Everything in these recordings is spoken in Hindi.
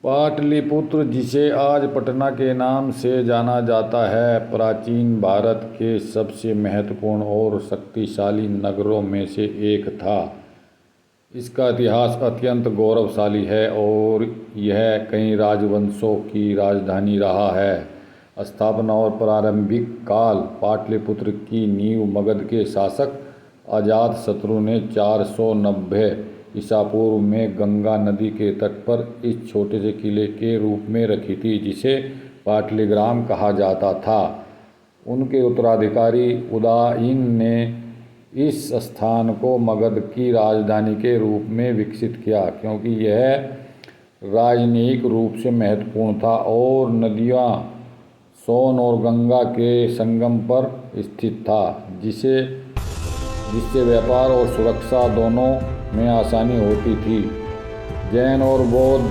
पाटलिपुत्र, जिसे आज पटना के नाम से जाना जाता है, प्राचीन भारत के सबसे महत्वपूर्ण और शक्तिशाली नगरों में से एक था। इसका इतिहास अत्यंत गौरवशाली है और यह कई राजवंशों की राजधानी रहा है। स्थापना और प्रारंभिक काल। पाटलिपुत्र की नींव मगध के शासक अजातशत्रु ने 490 ईसा पूर्व में गंगा नदी के तट पर इस छोटे से किले के रूप में रखी थी, जिसे पाटलिग्राम कहा जाता था। उनके उत्तराधिकारी उदयन ने इस स्थान को मगध की राजधानी के रूप में विकसित किया, क्योंकि यह राजनीतिक रूप से महत्वपूर्ण था और नदियाँ सोन और गंगा के संगम पर स्थित था, जिससे व्यापार और सुरक्षा दोनों में आसानी होती थी। जैन और बौद्ध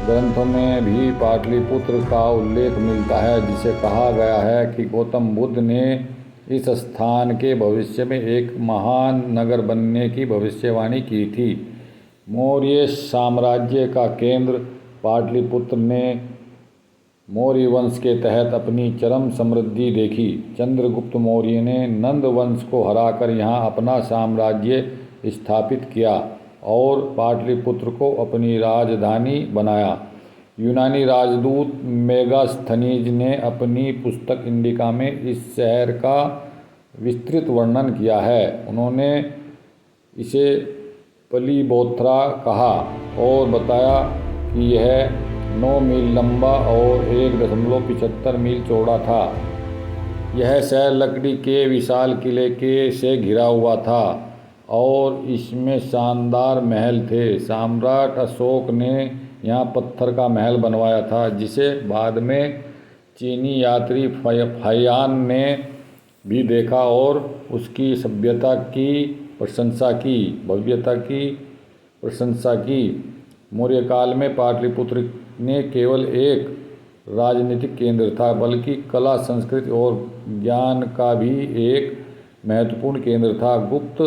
ग्रंथों में भी पाटलिपुत्र का उल्लेख मिलता है, जिसे कहा गया है कि गौतम बुद्ध ने इस स्थान के भविष्य में एक महान नगर बनने की भविष्यवाणी की थी। मौर्य साम्राज्य का केंद्र। पाटलिपुत्र ने मौर्य वंश के तहत अपनी चरम समृद्धि देखी। चंद्रगुप्त मौर्य ने नंद वंश को हराकर यहाँ अपना साम्राज्य स्थापित किया और पाटलिपुत्र को अपनी राजधानी बनाया। यूनानी राजदूत मेगास्थनीज ने अपनी पुस्तक इंडिका में इस शहर का विस्तृत वर्णन किया है। उन्होंने इसे पलिबोथ्रा कहा और बताया कि यह 9 मील लंबा और 1.75 मील चौड़ा था। यह शहर लकड़ी के विशाल किले से घिरा हुआ था और इसमें शानदार महल थे। सम्राट अशोक ने यहाँ पत्थर का महल बनवाया था, जिसे बाद में चीनी यात्री फाहियान ने भी देखा और उसकी भव्यता की प्रशंसा की। मौर्य काल में पाटलिपुत्र ने केवल एक राजनीतिक केंद्र था, बल्कि कला, संस्कृति और ज्ञान का भी एक महत्वपूर्ण केंद्र था। गुप्त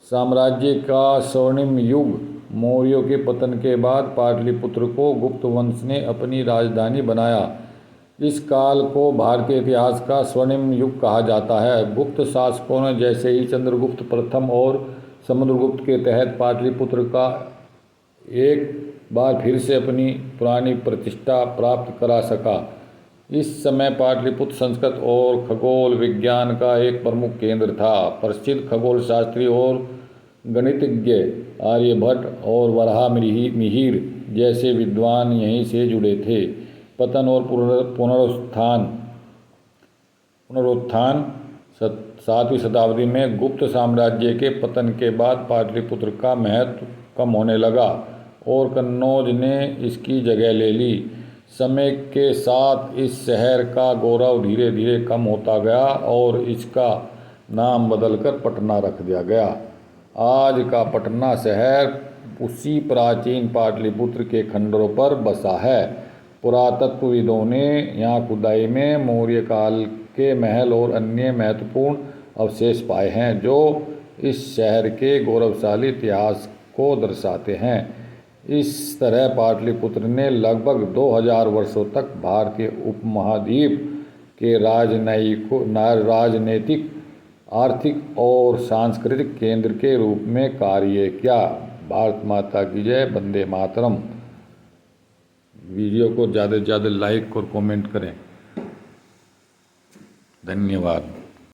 साम्राज्य का स्वर्णिम युग। मौर्यों के पतन के बाद पाटलिपुत्र को गुप्त वंश ने अपनी राजधानी बनाया। इस काल को भारतीय इतिहास का स्वर्णिम युग कहा जाता है। गुप्त शासकों ने जैसे ही चंद्रगुप्त प्रथम और समुद्रगुप्त के तहत पाटलिपुत्र का एक बार फिर से अपनी पुरानी प्रतिष्ठा प्राप्त करा सका। इस समय पाटलिपुत्र संस्कृत और खगोल विज्ञान का एक प्रमुख केंद्र था। प्रसिद्ध खगोल शास्त्री और गणितज्ञ आर्यभट्ट और वराहमिहिर जैसे विद्वान यहीं से जुड़े थे। पतन और पुनरुत्थान। 7वीं शताब्दी में गुप्त साम्राज्य के पतन के बाद पाटलिपुत्र का महत्व कम होने लगा और कन्नौज ने इसकी जगह ले ली। समय के साथ इस शहर का गौरव धीरे धीरे कम होता गया और इसका नाम बदलकर पटना रख दिया गया। आज का पटना शहर उसी प्राचीन पाटलिपुत्र के खंडरों पर बसा है। पुरातत्वविदों ने यहाँ खुदाई में मौर्य काल के महल और अन्य महत्वपूर्ण अवशेष पाए हैं, जो इस शहर के गौरवशाली इतिहास को दर्शाते हैं। इस तरह पाटलिपुत्र ने लगभग 2000 वर्षों तक भारतीय उपमहाद्वीप के राजनीतिक, आर्थिक और सांस्कृतिक केंद्र के रूप में कार्य किया। भारत माता की जय। वंदे मातरम। वीडियो को ज़्यादा से ज़्यादा लाइक और कमेंट करें। धन्यवाद।